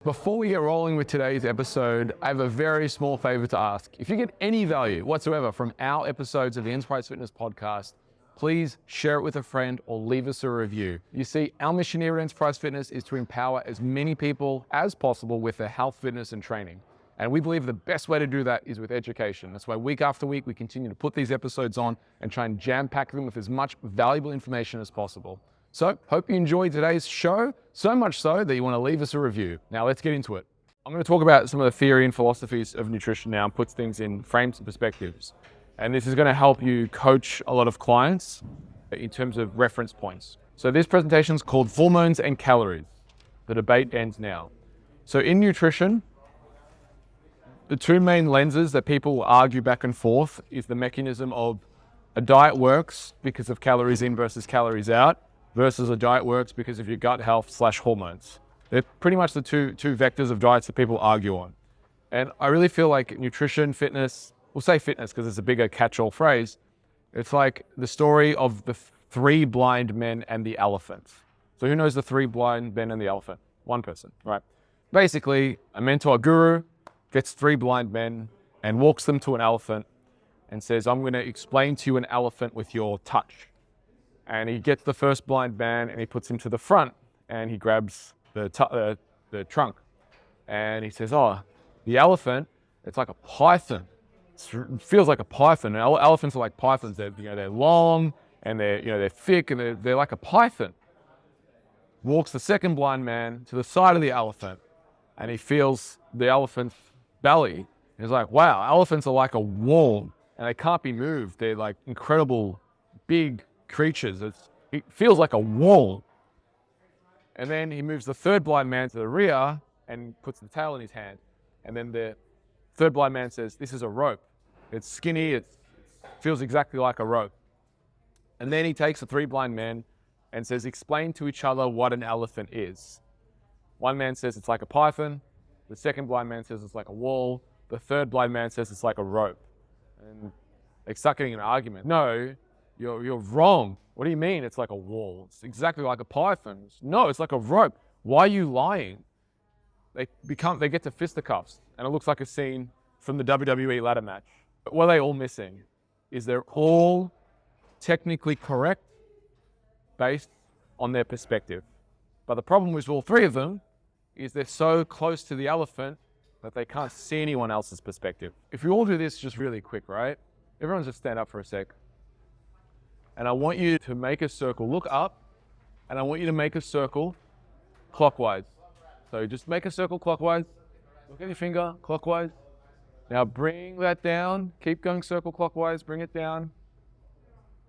Before we get rolling with today's episode, I have a very small favor to ask. If you get any value whatsoever from our episodes of the Enterprise Fitness podcast, please share it with a friend or leave us a review. You see, our mission here at Enterprise Fitness is to empower as many people as possible with their health, fitness, and training. And we believe the best way to do that is with education. That's why week after week, we continue to put these episodes on and try and jam-pack them with as much valuable information as possible. So, hope you enjoyed today's show, so much so that you want to leave us a review. Now, let's get into it. I'm going to talk about some of the theory and philosophies of nutrition now and put things in frames and perspectives. And this is going to help you coach a lot of clients in terms of reference points. So this presentation is called Hormones and Calories. The debate ends now. So in nutrition, the two main lenses that people will argue back and forth is the mechanism of a diet works because of calories in versus calories out, versus a diet works because of your gut health / hormones. They're pretty much the two vectors of diets that people argue on. And I really feel like nutrition, fitness, we'll say fitness because it's a bigger catch-all phrase. It's like the story of the three blind men and the elephant. So who knows the three blind men and the elephant? One person, right? Basically, a mentor guru gets three blind men and walks them to an elephant and says, I'm going to explain to you an elephant with your touch. And he gets the first blind man and he puts him to the front and he grabs the trunk. And he says, oh, the elephant, it's like a python. It feels like a python. And elephants are like pythons. They're long and they're thick and they're like a python. Walks the second blind man to the side of the elephant and he feels the elephant's belly. And he's like, wow, elephants are like a wall and they can't be moved. They're like incredible big creatures. It feels like a wall. And then he moves the third blind man to the rear and puts the tail in his hand. And then the third blind man says, this is a rope. It's skinny, it feels exactly like a rope. And then he takes the three blind men and says, explain to each other what an elephant is. One man says it's like a python. The second blind man says it's like a wall. The third blind man says it's like a rope. And they start getting an argument. No, you're wrong. What do you mean it's like a wall? It's exactly like a python. No, it's like a rope. Why are you lying? They get to fisticuffs, and it looks like a scene from the WWE ladder match. But what are they all missing is they're all technically correct based on their perspective. But the problem with all three of them is they're so close to the elephant that they can't see anyone else's perspective. If we all do this just really quick, right? Everyone just stand up for a sec. And I want you to make a circle. Look up, and I want you to make a circle clockwise. So just make a circle clockwise. Look at your finger, clockwise. Now bring that down. Keep going circle clockwise. Bring it down.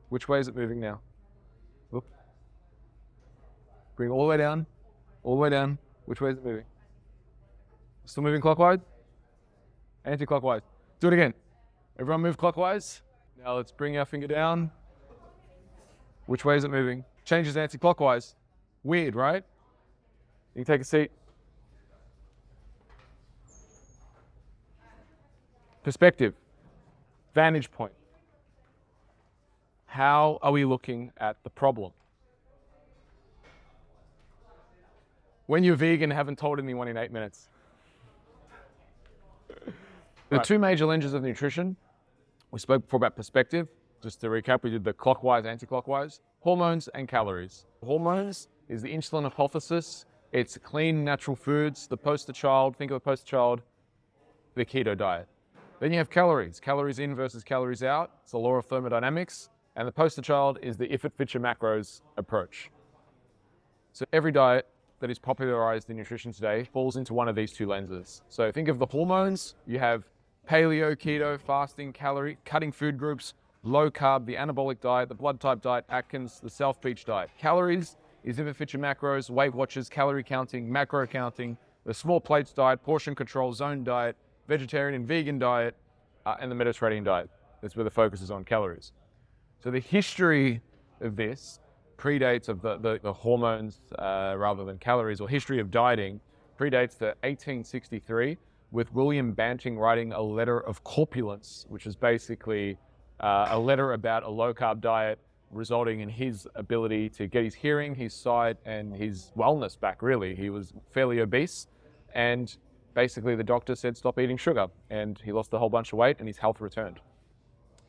Which way is it moving now? Look. Bring it all the way down. All the way down. Which way is it moving? Still moving clockwise? Anti-clockwise. Do it again. Everyone move clockwise. Now let's bring our finger down. Which way is it moving? Changes anti-clockwise. Weird, right? You can take a seat. Perspective. Vantage point. How are we looking at the problem? When you're vegan, haven't told anyone in 8 minutes. The two major lenses of nutrition. We spoke before about perspective. Just to recap, we did the clockwise, anti-clockwise, hormones and calories. Hormones is the insulin hypothesis. It's clean, natural foods. The poster child, think of the poster child, the keto diet. Then you have calories. Calories in versus calories out. It's the law of thermodynamics. And the poster child is the if it fits your macros approach. So every diet that is popularized in nutrition today falls into one of these two lenses. So think of the hormones. You have paleo, keto, fasting, calorie, cutting food groups, low carb, the anabolic diet, the blood type diet, Atkins, the self-peach diet. Calories is if it fits your macros, Weight Watchers, calorie counting, macro counting, the small plates diet, portion control, zone diet, vegetarian and vegan diet, and the Mediterranean diet. That's where the focus is on calories. So the history of this predates of the hormones rather than calories, or history of dieting predates to 1863 with William Banting writing a letter of corpulence, which is basically a letter about a low-carb diet resulting in his ability to get his hearing, his sight, and his wellness back, really. He was fairly obese, And basically the doctor said, stop eating sugar. And he lost a whole bunch of weight and his health returned.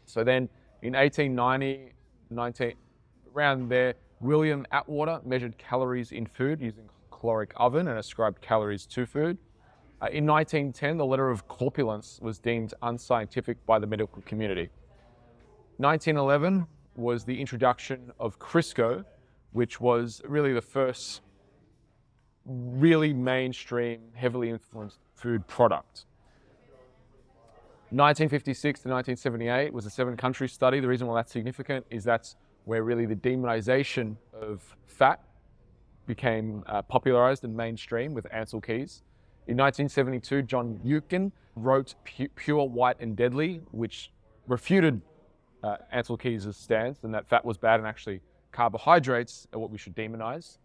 So then in 1890, around there, William Atwater measured calories in food using a caloric oven and ascribed calories to food. In 1910, the letter of corpulence was deemed unscientific by the medical community. 1911 was the introduction of Crisco, which was really the first really mainstream, heavily influenced food product. 1956 to 1978 was a 7-country study. The reason why that's significant is that's where really the demonization of fat became popularized and mainstream with Ansel Keys. In 1972, John Eucken wrote Pure, White and Deadly, which refuted Ansel Keys' stance and that fat was bad and actually carbohydrates are what we should demonize.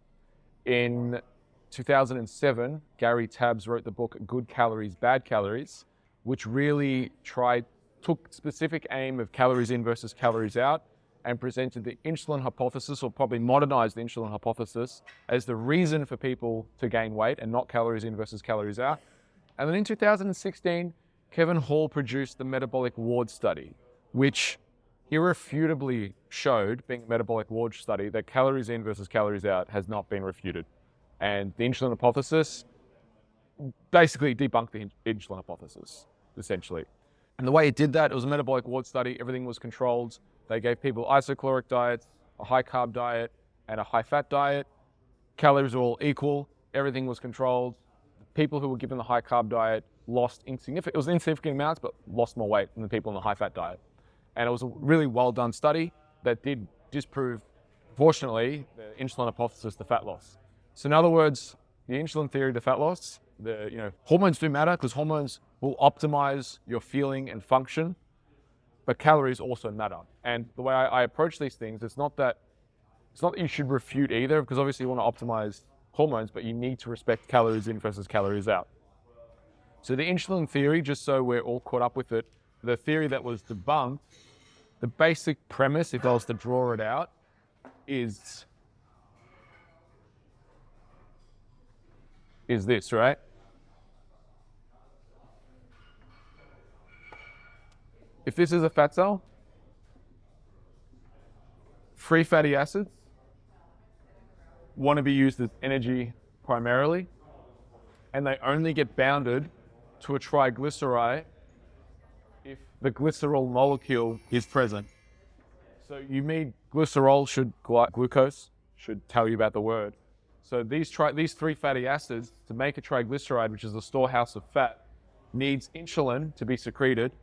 In 2007, Gary Tabbs wrote the book Good Calories, Bad Calories, which really took specific aim of calories in versus calories out and presented the insulin hypothesis, or probably modernized the insulin hypothesis, as the reason for people to gain weight and not calories in versus calories out. And then in 2016, Kevin Hall produced the metabolic ward study, which irrefutably showed, being a metabolic ward study, that calories in versus calories out has not been refuted. And the insulin hypothesis basically debunked the insulin hypothesis, essentially. And the way it did that, it was a metabolic ward study, everything was controlled. They gave people isocaloric diets, a high carb diet, and a high fat diet. Calories were all equal, everything was controlled. People who were given the high carb diet lost insignificant amounts, but lost more weight than the people on the high fat diet. And it was a really well done study that did disprove, fortunately, the insulin hypothesis to fat loss. So in other words, the insulin theory to fat loss, hormones do matter because hormones will optimize your feeling and function, but calories also matter. And the way I approach these things, it's not that you should refute either, because obviously you want to optimize hormones, but you need to respect calories in versus calories out. So the insulin theory, just so we're all caught up with it, the theory that was debunked, the basic premise, if I was to draw it out, is this, right? If this is a fat cell, free fatty acids want to be used as energy primarily, and they only get bounded to a triglyceride if the glycerol molecule is present. So you need glycerol, glucose should tell you about the word. So these 3 fatty acids, to make a triglyceride, which is the storehouse of fat, needs insulin to be secreted,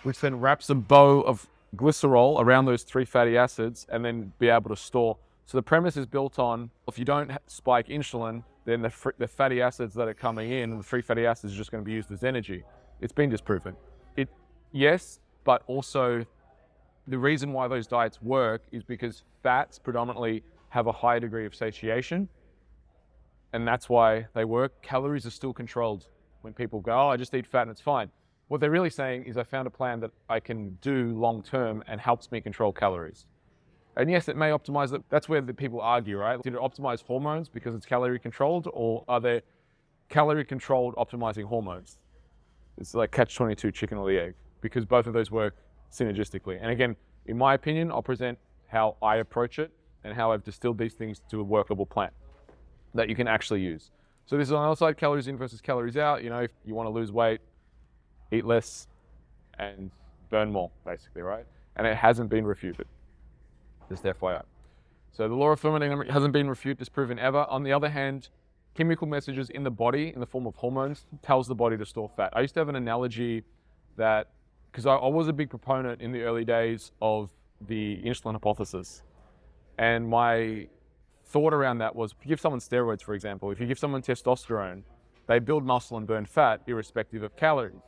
which then wraps a bow of glycerol around those 3 fatty acids and then be able to store. So the premise is built on, if you don't spike insulin, then the fatty acids that are coming in, the free fatty acids, are just going to be used as energy. It's been disproven. Yes, but also the reason why those diets work is because fats predominantly have a high degree of satiation, and that's why they work. Calories are still controlled. When people go, oh, I just eat fat and it's fine. What they're really saying is I found a plan that I can do long term and helps me control calories. And yes, it may optimize it. That's where the people argue, right? Did it optimize hormones because it's calorie controlled, or are there calorie controlled optimizing hormones? It's like catch-22, chicken or the egg, because both of those work synergistically. And again, in my opinion, I'll present how I approach it and how I've distilled these things to a workable plan that you can actually use. So this is on the other side, calories in versus calories out. You know, if you want to lose weight, eat less and burn more, basically, right? And it hasn't been refuted, just FYI. So the law of thermodynamics hasn't been refuted, disproven ever. On the other hand, chemical messages in the body, in the form of hormones, tells the body to store fat. I used to have an analogy that, because I was a big proponent in the early days of the insulin hypothesis. And my thought around that was, if you give someone steroids, for example, if you give someone testosterone, they build muscle and burn fat irrespective of calories.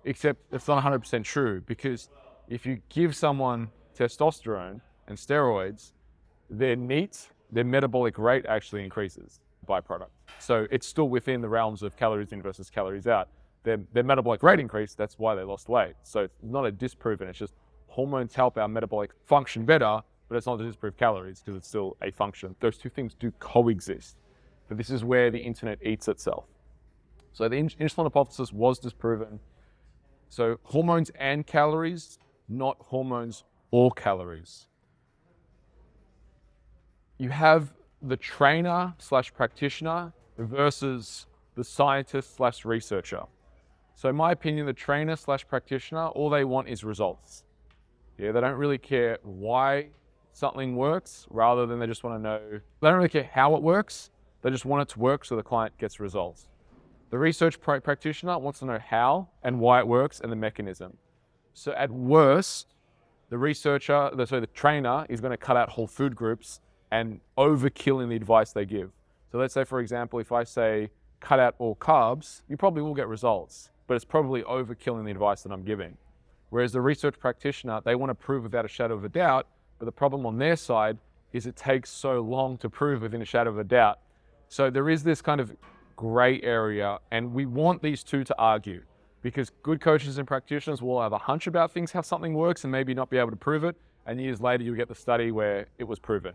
Except it's not 100% true, because if you give someone testosterone and steroids, their metabolic rate actually increases, byproduct. So it's still within the realms of calories in versus calories out. Their metabolic rate increased, that's why they lost weight. So it's not a disproven, it's just hormones help our metabolic function better, but it's not to disprove calories because it's still a function. Those two things do coexist. But this is where the internet eats itself. So the insulin hypothesis was disproven. So hormones and calories, not hormones or calories. You have the trainer slash practitioner versus the scientist slash researcher. So in my opinion, the trainer slash practitioner, all they want is results. Yeah, they don't really care why something works, rather than they just want to know, they don't really care how it works, they just want it to work so the client gets results. The research practitioner wants to know how and why it works and the mechanism. So at worst, the trainer is going to cut out whole food groups and overkill in the advice they give. So let's say, for example, if I say cut out all carbs, you probably will get results, but it's probably overkill in the advice that I'm giving. Whereas the research practitioner, they want to prove without a shadow of a doubt, but the problem on their side is it takes so long to prove within a shadow of a doubt. So there is this kind of gray area, and we want these two to argue, because good coaches and practitioners will have a hunch about things, how something works, and maybe not be able to prove it, and years later you'll get the study where it was proven.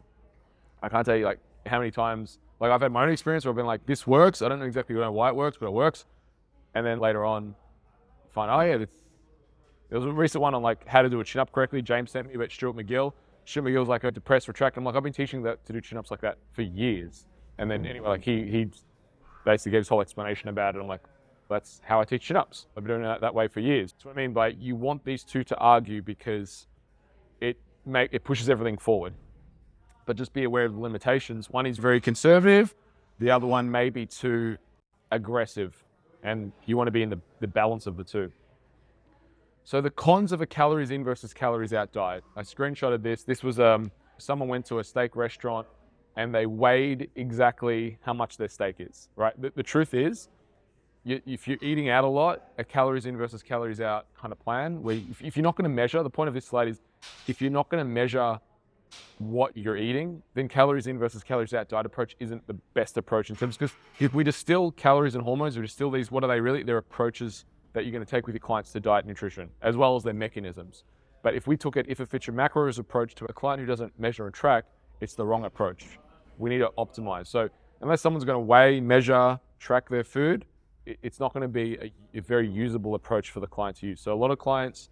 I can't tell you like how many times, like I've had my own experience where I've been like, this works, I don't know exactly why it works, but it works. And then later on, find, oh yeah, there was a recent one on like how to do a chin-up correctly. James sent me about Stuart McGill. Stuart McGill's like a depressed retract. I'm like, I've been teaching that to do chin-ups like that for years. And then anyway, like he basically gave his whole explanation about it. I'm like, that's how I teach chin-ups. I've been doing it that way for years. That's what I mean by you want these two to argue, because it pushes everything forward. But just be aware of the limitations. One is very conservative. The other one may be too aggressive. And you want to be in the balance of the two. So the cons of a calories in versus calories out diet. I screenshotted this. This was someone went to a steak restaurant and they weighed exactly how much their steak is, right? The truth is, if you're eating out a lot, a calories in versus calories out kind of plan, where if you're not going to measure, the point of this slide is, if you're not going to measure what you're eating, then calories in versus calories out diet approach isn't the best approach in terms, because if we distill calories and hormones, we distill these, what are they really? They're approaches that you're going to take with your clients to diet and nutrition, as well as their mechanisms. But if we took it, if it fits your macros approach to a client who doesn't measure and track, it's the wrong approach. We need to optimize. So unless someone's going to weigh, measure, track their food, it's not going to be a very usable approach for the client to use. So a lot of clients,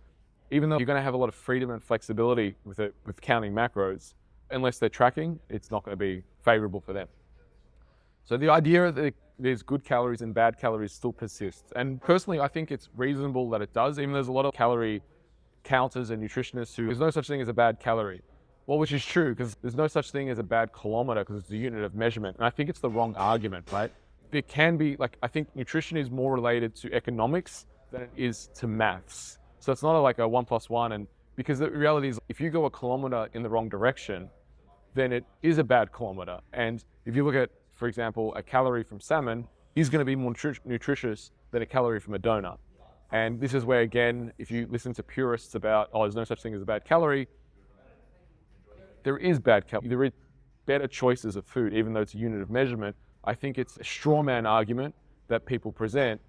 even though you're going to have a lot of freedom and flexibility with counting macros, unless they're tracking, it's not going to be favorable for them. So the idea that there's good calories and bad calories still persists. And personally, I think it's reasonable that it does, even though there's a lot of calorie counters and nutritionists who, there's no such thing as a bad calorie. Well, which is true, because there's no such thing as a bad kilometer, because it's a unit of measurement. And I think it's the wrong argument, right? There can be, like, I think nutrition is more related to economics than it is to maths. So it's not like a 1 + 1, and because the reality is, if you go a kilometer in the wrong direction, then it is a bad kilometer. And if you look at, for example, a calorie from salmon is going to be more nutritious than a calorie from a donut. And this is where, again, if you listen to purists about, oh, there's no such thing as a bad calorie, there is bad calorie. There is better choices of food, even though it's a unit of measurement. I think it's a straw man argument that people present,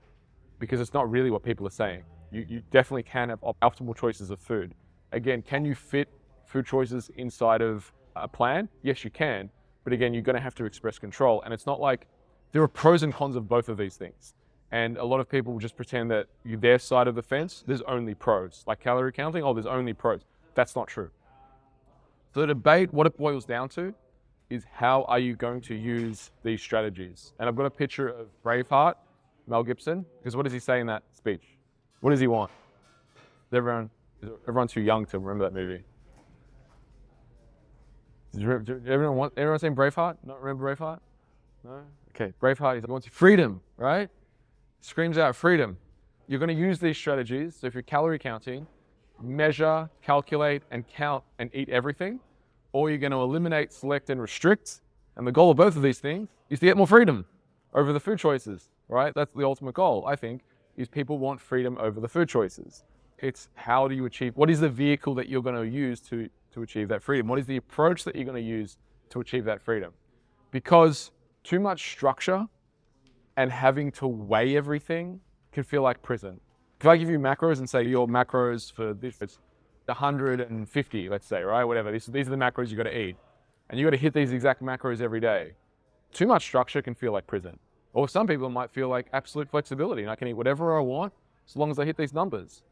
because it's not really what people are saying. You definitely can have optimal choices of food. Again, can you fit food choices inside of a plan? Yes, you can. But again, you're going to have to express control. And it's not like, there are pros and cons of both of these things. And a lot of people will just pretend that their side of the fence, there's only pros. Like calorie counting, oh, there's only pros. That's not true. So the debate, what it boils down to, is how are you going to use these strategies? And I've got a picture of Braveheart, Mel Gibson, because what does he say in that speech? What does he want? Is everyone too young to remember that movie? Everyone seen Braveheart? Not remember Braveheart? No? Okay, Braveheart, he wants freedom, right? Screams out freedom. You're going to use these strategies. So if you're calorie counting, measure, calculate, and count and eat everything, or you're going to eliminate, select, and restrict. And the goal of both of these things is to get more freedom over the food choices, right? That's the ultimate goal, I think, is people want freedom over the food choices. It's how do you achieve, what is the vehicle that you're going to use to achieve that freedom? What is the approach that you're going to use to achieve that freedom? Because too much structure and having to weigh everything can feel like prison. If I give you macros and say your macros for this, it's 150, let's say, right? Whatever, these are the macros you got to eat. And you got to hit these exact macros every day. Too much structure can feel like prison. Or some people might feel like absolute flexibility and I can eat whatever I want as long as I hit these numbers.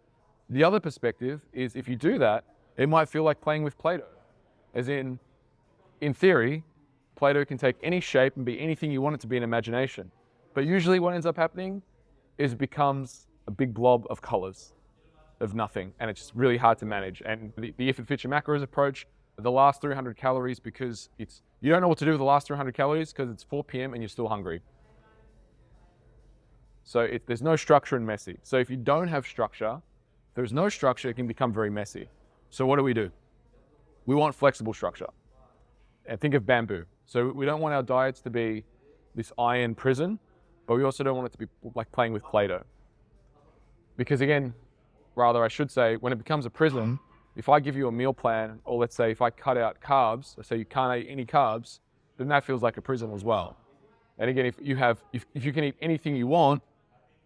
The other perspective is if you do that, it might feel like playing with Play-Doh. As in theory, Play-Doh can take any shape and be anything you want it to be in imagination. But usually what ends up happening is it becomes a big blob of colors, of nothing, and it's just really hard to manage. And the if it fits your macros approach, the last 300 calories, because you don't know what to do with the last 300 calories because it's 4 p.m. and you're still hungry. So there's no structure and messy. So if you don't have structure, there's no structure, it can become very messy. So what do? We want flexible structure. And think of bamboo. So we don't want our diets to be this iron prison, but we also don't want it to be like playing with Play-Doh. Because again, rather I should say, when it becomes a prison, if I give you a meal plan, or let's say if I cut out carbs, or say you can't eat any carbs, then that feels like a prison as well. And again, if you can eat anything you want,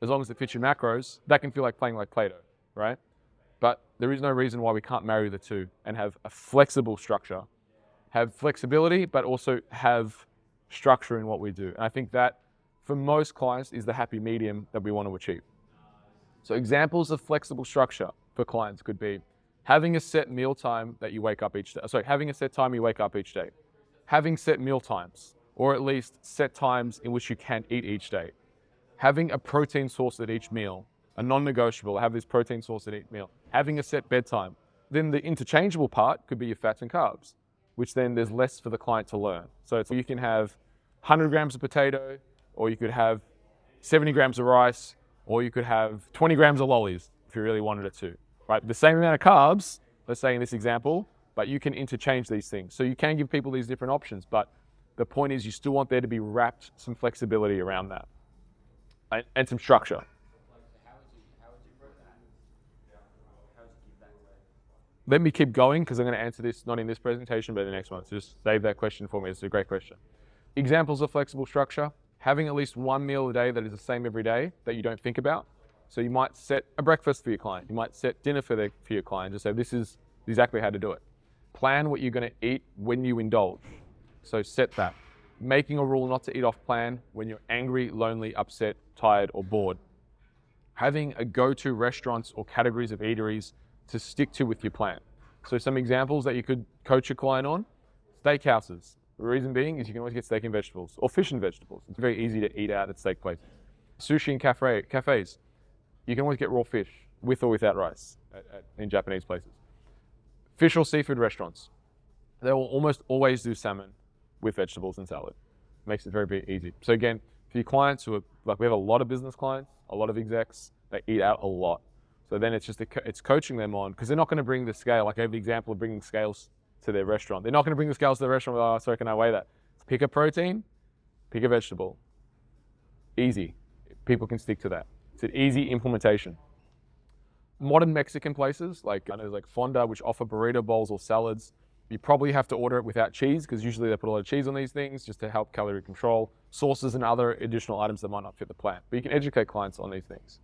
as long as it fits your macros, that can feel like playing like Play-Doh, right? But there is no reason why we can't marry the two and have a flexible structure. Have flexibility, but also have structure in what we do. And I think that, for most clients, is the happy medium that we want to achieve. So examples of flexible structure for clients could be having a set meal time that you wake up each day. Having a set time you wake up each day. Having set meal times, or at least set times in which you can eat each day. Having a protein source at each meal, a non-negotiable, have this protein source at each meal. Having a set bedtime. Then the interchangeable part could be your fats and carbs, which then there's less for the client to learn. So you can have 100 grams of potato, or you could have 70 grams of rice, or you could have 20 grams of lollies if you really wanted it to, right? The same amount of carbs, let's say in this example, but you can interchange these things. So you can give people these different options, but the point is you still want there to be wrapped some flexibility around that and some structure. Let me keep going because I'm going to answer this not in this presentation, but in the next one. So just save that question for me. It's a great question. Examples of flexible structure: having at least one meal a day that is the same every day that you don't think about. So you might set a breakfast for your client. You might set dinner for your client. Just say, this is exactly how to do it. Plan what you're going to eat when you indulge. So set that. Making a rule not to eat off plan when you're angry, lonely, upset, tired, or bored. Having a go-to restaurants or categories of eateries to stick to with your plan. So some examples that you could coach your client on: steakhouses. The reason being is you can always get steak and vegetables, or fish and vegetables. It's very easy to eat out at steak places. Sushi and cafes. You can always get raw fish with or without rice in Japanese places. Fish or seafood restaurants. They will almost always do salmon with vegetables and salad. Makes it very, very easy. So again, for your clients who are, like, we have a lot of business clients, a lot of execs, they eat out a lot. So then it's coaching them on, because they're not going to bring the scale. Like I have the example of bringing scales to their restaurant. They're not going to bring the scales to the restaurant. Oh, sorry, can I weigh that? Pick a protein, pick a vegetable. Easy. People can stick to that. It's an easy implementation. Modern Mexican places, like I know there's like Fonda, which offer burrito bowls or salads. You probably have to order it without cheese, because usually they put a lot of cheese on these things just to help calorie control, sauces and other additional items that might not fit the plan. But you can educate clients on these things.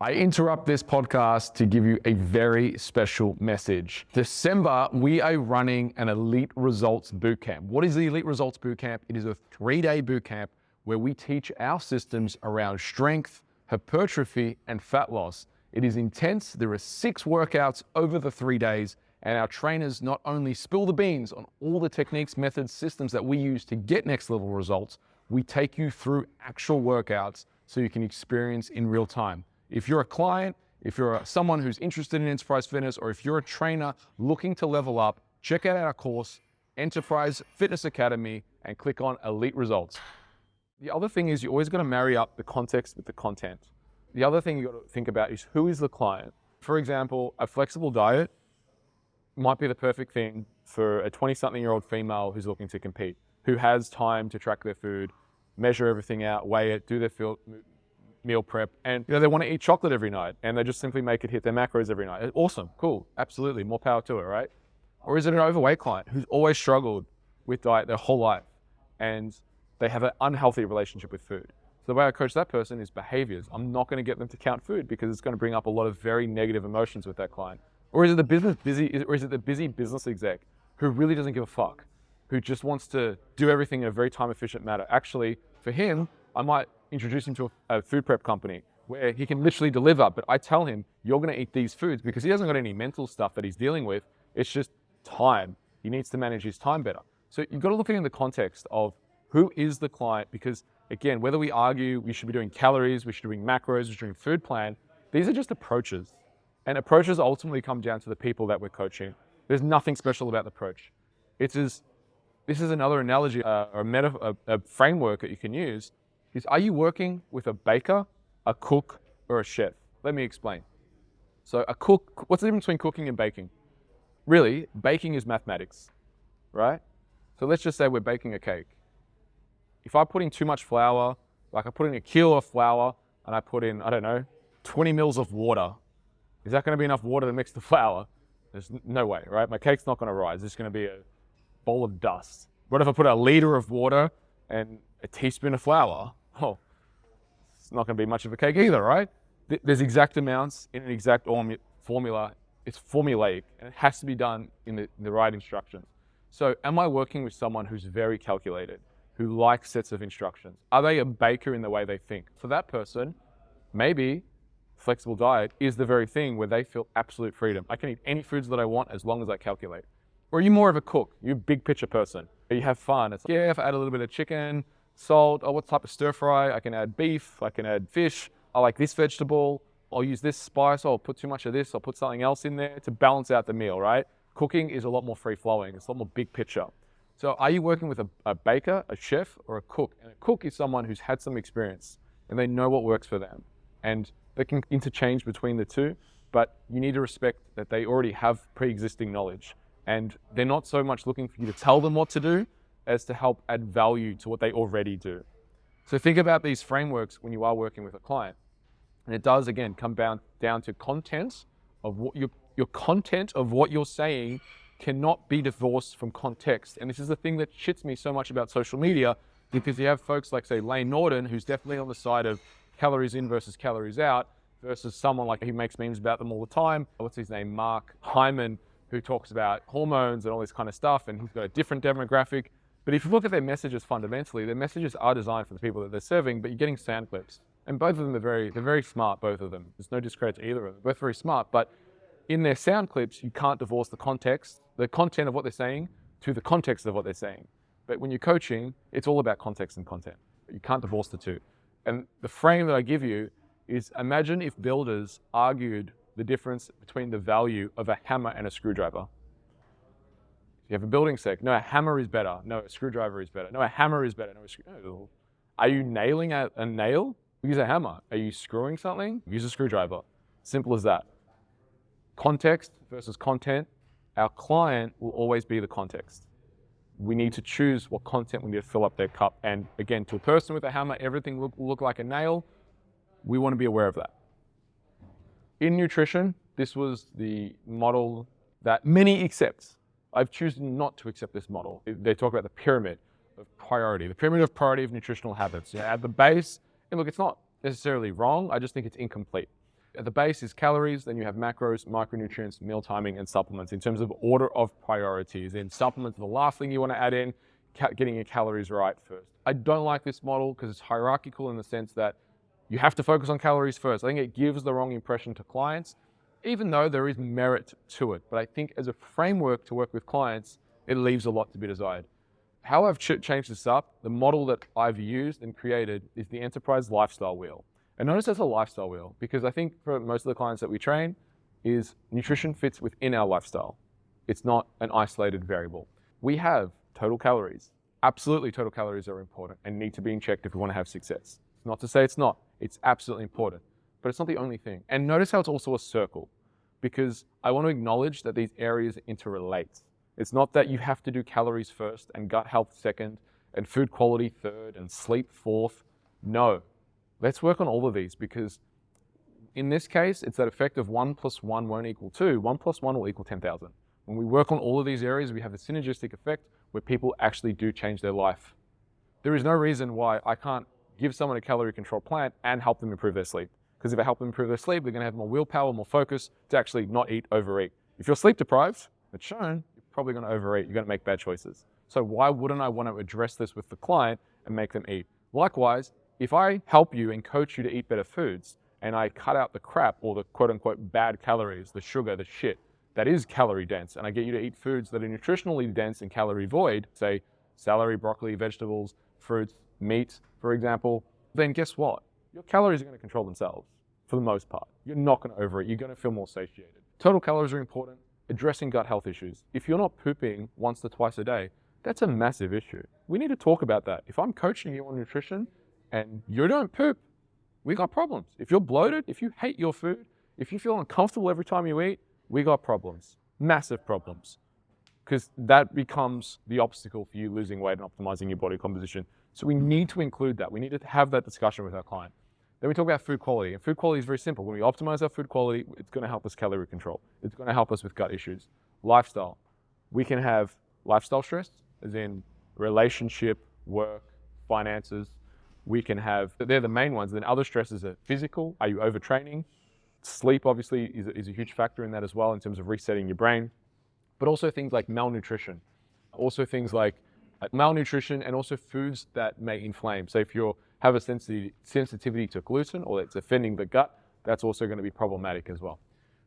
I interrupt this podcast to give you a very special message. December, we are running an Elite Results Bootcamp. What is the Elite Results Bootcamp? It is a 3-day bootcamp where we teach our systems around strength, hypertrophy, and fat loss. It is intense. There are 6 workouts over the 3 days, and our trainers not only spill the beans on all the techniques, methods, systems that we use to get next level results, we take you through actual workouts so you can experience in real time. If you're a client, if you're someone who's interested in enterprise fitness, or if you're a trainer looking to level up, check out our course, Enterprise Fitness Academy, and click on Elite Results. The other thing is you always got to marry up the context with the content. The other thing you got to think about is, who is the client? For example, a flexible diet might be the perfect thing for a 20-something-year-old female who's looking to compete, who has time to track their food, measure everything out, weigh it, do their meal prep, and they want to eat chocolate every night, and they just simply make it hit their macros every night. Awesome, cool, absolutely, more power to it, right? Or is it an overweight client who's always struggled with diet their whole life, and they have an unhealthy relationship with food? So the way I coach that person is behaviors. I'm not going to get them to count food, because it's going to bring up a lot of very negative emotions with that client. Or is it the busy business exec who really doesn't give a fuck, who just wants to do everything in a very time efficient manner? Actually, for him, I might introduce him to a food prep company where he can literally deliver, but I tell him, you're gonna eat these foods because he hasn't got any mental stuff that he's dealing with. It's just time. He needs to manage his time better. So you've got to look at it in the context of who is the client, because again, whether we argue we should be doing calories, we should be doing macros, we should be doing food plan, these are just approaches. And approaches ultimately come down to the people that we're coaching. There's nothing special about the approach. This is another analogy, a framework that you can use is, are you working with a baker, a cook, or a chef? Let me explain. So a cook, what's the difference between cooking and baking? Really, baking is mathematics, right? So let's just say we're baking a cake. If I put in too much flour, like I put in a kilo of flour and I put in, I don't know, 20 mils of water, is that gonna be enough water to mix the flour? There's no way, right? My cake's not gonna rise. It's gonna be a bowl of dust. What if I put a liter of water and a teaspoon of flour? Oh, it's not gonna be much of a cake either, right? There's exact amounts in an exact formula. It's formulaic and it has to be done in the right instructions. So am I working with someone who's very calculated, who likes sets of instructions? Are they a baker in the way they think? For that person, maybe flexible diet is the very thing where they feel absolute freedom. I can eat any foods that I want as long as I calculate. Or are you more of a cook? You're a big picture person. You have fun. It's like, yeah, if I add a little bit of chicken, salt, oh, what type of stir fry? I can add beef, I can add fish. I like this vegetable. I'll use this spice. I'll put too much of this. I'll put something else in there to balance out the meal, right? Cooking is a lot more free flowing. It's a lot more big picture. So are you working with a baker, a chef, or a cook? And a cook is someone who's had some experience and they know what works for them. And they can interchange between the two, but you need to respect that they already have pre-existing knowledge. And they're not so much looking for you to tell them what to do as to help add value to what they already do. So think about these frameworks when you are working with a client. And it does, again, come down to content of what your content of what you're saying cannot be divorced from context. And this is the thing that shits me so much about social media, because you have folks like, say, Lane Norton, who's definitely on the side of calories in versus calories out, versus someone like, he makes memes about them all the time. What's his name? Mark Hyman, who talks about hormones and all this kind of stuff, and he's got a different demographic. But if you look at their messages fundamentally, their messages are designed for the people that they're serving, but you're getting sound clips. And both of them they're very smart, both of them. There's no discredit to either of them. They're both very smart, but in their sound clips, you can't divorce the context, the content of what they're saying to the context of what they're saying. But when you're coaching, it's all about context and content. You can't divorce the two. And the frame that I give you is, imagine if builders argued the difference between the value of a hammer and a screwdriver. You have a building sec, no, a hammer is better, no, a screwdriver is better, no, a hammer is better, no, a screwdriver. Are you nailing a nail? Use a hammer. Are you screwing something? Use a screwdriver. Simple as that. Context versus content. Our client will always be the context. We need to choose what content we need to fill up their cup. And again, to a person with a hammer, everything will look like a nail. We want to be aware of that. In nutrition, this was the model that many accept. I've chosen not to accept this model. They talk about the pyramid of priority, the pyramid of priority of nutritional habits. At the base, and look, it's not necessarily wrong, I just think it's incomplete. At the base is calories, then you have macros, micronutrients, meal timing, and supplements in terms of order of priorities. And supplements are the last thing you want to add in, getting your calories right first. I don't like this model because it's hierarchical in the sense that you have to focus on calories first. I think it gives the wrong impression to clients, even though there is merit to it. But I think as a framework to work with clients, it leaves a lot to be desired. How I've changed this up, the model that I've used and created is the enterprise lifestyle wheel. And notice it's a lifestyle wheel because I think for most of the clients that we train is nutrition fits within our lifestyle. It's not an isolated variable. We have total calories. Absolutely, total calories are important and need to be in check if we want to have success. It's not to say it's not. It's absolutely important, but it's not the only thing. And notice how it's also a circle, because I want to acknowledge that these areas interrelate. It's not that you have to do calories first and gut health second and food quality third and sleep fourth. No, let's work on all of these, because in this case, it's that effect of 1 + 1 won't equal 2. 1 + 1 will equal 10,000. When we work on all of these areas, we have a synergistic effect where people actually do change their life. There is no reason why I can't give someone a calorie control plan and help them improve their sleep. Because if I help them improve their sleep, they're going to have more willpower, more focus to actually not eat, overeat. If you're sleep deprived, it's shown, you're probably going to overeat. You're going to make bad choices. So why wouldn't I want to address this with the client and make them eat? Likewise, If I help you and coach you to eat better foods, and I cut out the crap or the quote unquote bad calories, the sugar, the shit that is calorie dense, and I get you to eat foods that are nutritionally dense and calorie void, say celery, broccoli, vegetables, fruits, meat, for example, then guess what? Your calories are going to control themselves for the most part. You're not going to overeat. You're going to feel more satiated. Total calories are important. Addressing gut health issues. If you're not pooping once to twice a day, that's a massive issue. We need to talk about that. If I'm coaching you on nutrition and you don't poop, we got problems. If you're bloated, if you hate your food, if you feel uncomfortable every time you eat, we got problems. Massive problems. Because that becomes the obstacle for you losing weight and optimizing your body composition. So we need to include that. We need to have that discussion with our client. Then we talk about food quality. And food quality is very simple. When we optimize our food quality, it's going to help us calorie control. It's going to help us with gut issues. Lifestyle. We can have lifestyle stress, as in relationship, work, finances. We can have, they're the main ones. Then other stresses are physical. Are you overtraining? Sleep, obviously, is a huge factor in that as well in terms of resetting your brain. But also things like malnutrition. Also things like malnutrition and also foods that may inflame. So if you have a sensitivity to gluten or it's offending the gut, that's also going to be problematic as well.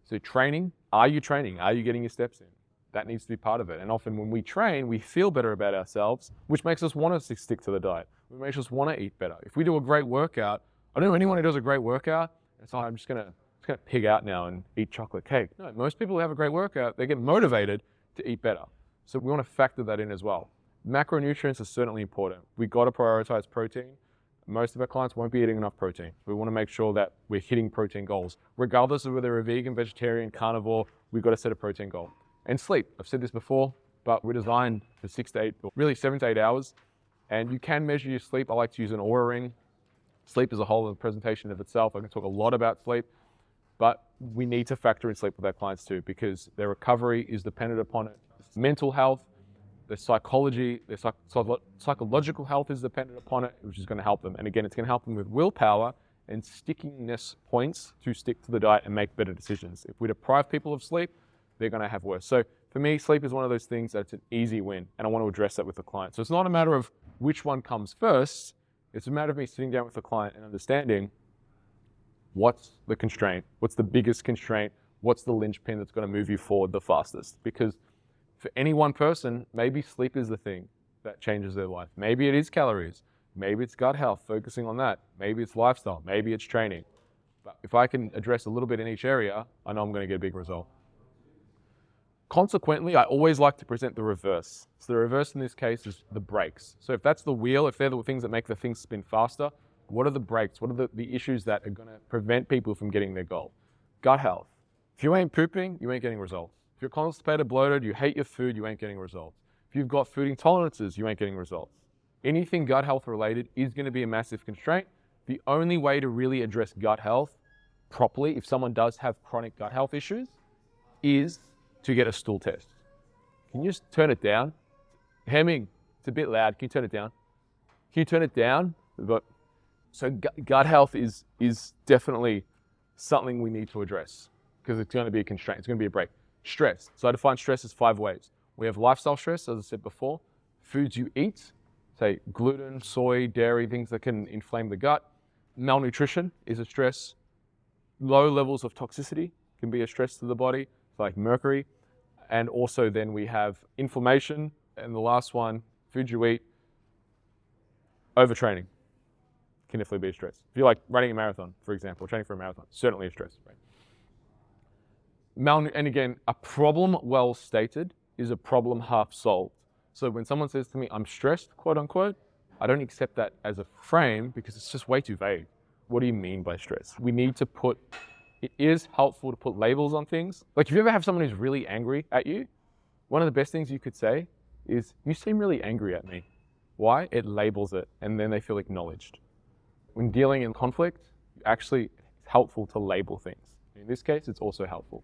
So training, are you training? Are you getting your steps in? That needs to be part of it. And often when we train, we feel better about ourselves, which makes us want to stick to the diet. It makes us want to eat better. If we do a great workout, I don't know anyone who does a great workout, it's like, I'm just going to pig out now and eat chocolate cake. No, most people who have a great workout, they get motivated to eat better. So we want to factor that in as well. Macronutrients are certainly important. We've got to prioritize protein. Most of our clients won't be eating enough protein. We want to make sure that we're hitting protein goals. Regardless of whether they're a vegan, vegetarian, carnivore, we've got to set a protein goal. And sleep, I've said this before, but we're designed for 6 to 8, or really 7 to 8 hours. And you can measure your sleep. I like to use an Oura ring. Sleep is a whole other presentation of itself. I can talk a lot about sleep, but we need to factor in sleep with our clients too, because their recovery is dependent upon it. Mental health, their psychology, their psychological health is dependent upon it, which is going to help them. And again, it's going to help them with willpower and stickiness points to stick to the diet and make better decisions. If we deprive people of sleep, they're going to have worse. So for me, sleep is one of those things that's an easy win, and I want to address that with the client. So it's not a matter of which one comes first. It's a matter of me sitting down with the client and understanding what's the constraint, what's the biggest constraint, what's the linchpin that's going to move you forward the fastest. Because for any one person, maybe sleep is the thing that changes their life. Maybe it is calories. Maybe it's gut health, focusing on that. Maybe it's lifestyle. Maybe it's training. But if I can address a little bit in each area, I know I'm going to get a big result. Consequently, I always like to present the reverse. So the reverse in this case is the brakes. So if that's the wheel, if they're the things that make the thing spin faster, what are the brakes? What are the issues that are going to prevent people from getting their goal? Gut health. If you ain't pooping, you ain't getting results. If you're constipated, bloated, you hate your food, you ain't getting results. If you've got food intolerances, you ain't getting results. Anything gut health related is going to be a massive constraint. The only way to really address gut health properly, if someone does have chronic gut health issues, is to get a stool test. Can you just turn it down? Hemming, it's a bit loud. Can you turn it down? Can you turn it down? So gut health is definitely something we need to address because it's going to be a constraint. It's going to be a break. Stress. So I define stress as 5 ways. We have lifestyle stress, as I said before. Foods you eat, say gluten, soy, dairy, things that can inflame the gut. Malnutrition is a stress. Low levels of toxicity can be a stress to the body, like mercury. And also then we have inflammation. And the last one, food you eat, overtraining can definitely be a stress. If you're like running a marathon, for example, training for a marathon, certainly a stress. Right? And again, a problem well stated is a problem half solved. So when someone says to me, I'm stressed, quote unquote, I don't accept that as a frame because it's just way too vague. What do you mean by stress? We need to it is helpful to put labels on things. Like if you ever have someone who's really angry at you, one of the best things you could say is, you seem really angry at me. Why? It labels it and then they feel acknowledged. When dealing in conflict, actually it's helpful to label things. In this case, it's also helpful.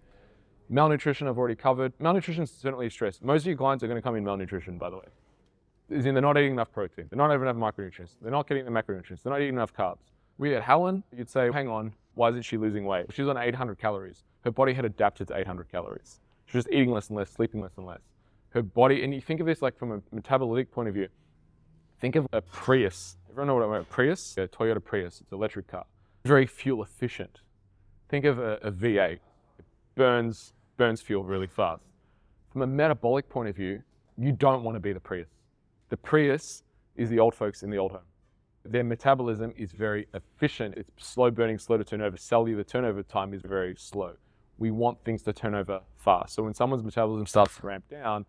Malnutrition, I've already covered. Malnutrition is certainly a stress. Most of your clients are going to come in malnutrition, by the way. As in they're not eating enough protein. They're not having enough micronutrients. They're not getting the macronutrients. They're not eating enough carbs. We at Helen, you'd say, hang on, why isn't she losing weight? She's on 800 calories. Her body had adapted to 800 calories. She's just eating less and less, sleeping less and less. Her body, and you think of this like from a metabolic point of view, think of a Prius, Everyone know what a Prius? A Toyota Prius, it's an electric car. Very fuel efficient. Think of a V8. It burns fuel really fast. From a metabolic point of view, you don't want to be the Prius. The Prius is the old folks in the old home. Their metabolism is very efficient. It's slow burning, slow to turn over. Cellular turnover time is very slow. We want things to turn over fast. So when someone's metabolism starts to ramp down,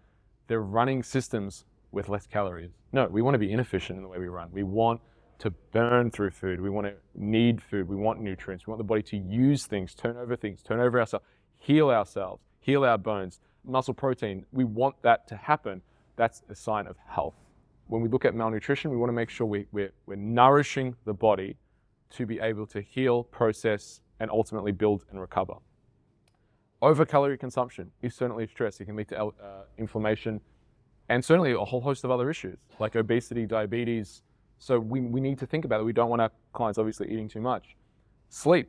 they're running systems with less calories. No, we want to be inefficient in the way we run. We want to burn through food. We want to need food. We want nutrients. We want the body to use things, turn over ourselves, heal our bones, muscle protein. We want that to happen. That's a sign of health. When we look at malnutrition, we want to make sure we're nourishing the body to be able to heal, process, and ultimately build and recover. Over-calorie consumption is certainly stress. It can lead to inflammation and certainly a whole host of other issues like obesity, diabetes. So we need to think about it. We don't want our clients obviously eating too much. Sleep,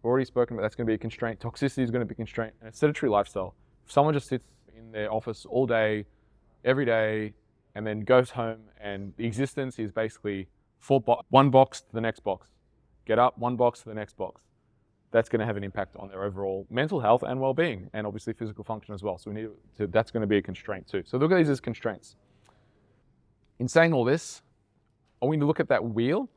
we've already spoken about, that's going to be a constraint. Toxicity is going to be a constraint. And a sedentary lifestyle. If someone just sits in their office all day, every day, and then goes home and the existence is basically one box to the next box. Get up, one box to the next box. That's going to have an impact on their overall mental health and well-being, and obviously physical function as well. So that's going to be a constraint too. So look at these as constraints. In saying all this, I want you to look at that wheel,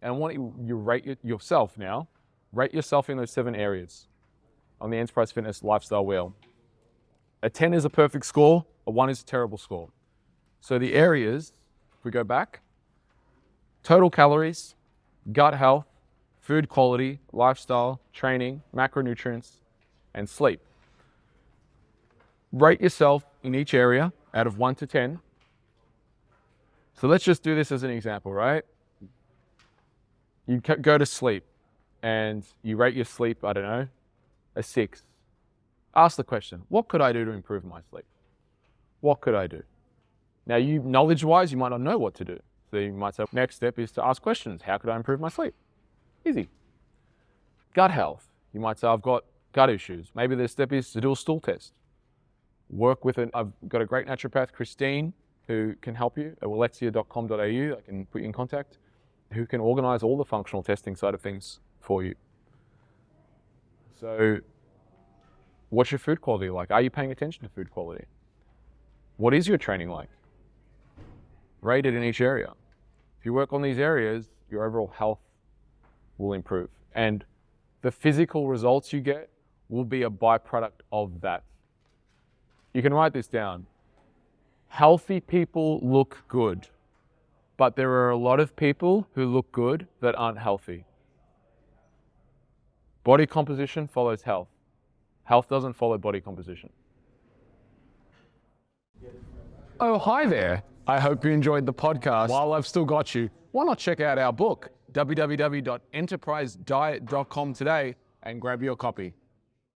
and I want you rate yourself now. Rate yourself in those 7 areas on the Enterprise Fitness Lifestyle Wheel. A 10 is a perfect score, a 1 is a terrible score. So the areas, if we go back, total calories, gut health, food quality, lifestyle, training, macronutrients, and sleep. Rate yourself in each area out of 1 to 10. So let's just do this as an example, right? You go to sleep and you rate your sleep, I don't know, a 6. Ask the question, what could I do to improve my sleep? What could I do? Now, knowledge-wise, you might not know what to do. So you might say, next step is to ask questions. How could I improve my sleep? Easy. Gut health. You might say, I've got gut issues. Maybe the step is to do a stool test. I've got a great naturopath, Christine, who can help you at alexia.com.au. I can put you in contact, who can organize all the functional testing side of things for you. So what's your food quality like? Are you paying attention to food quality? What is your training like? Rate it in each area. If you work on these areas, your overall health will improve. And the physical results you get will be a byproduct of that. You can write this down. Healthy people look good, but there are a lot of people who look good that aren't healthy. Body composition follows health. Health doesn't follow body composition. Oh, hi there. I hope you enjoyed the podcast. While I've still got you, why not check out our book, www.enterprisediet.com today, and grab your copy.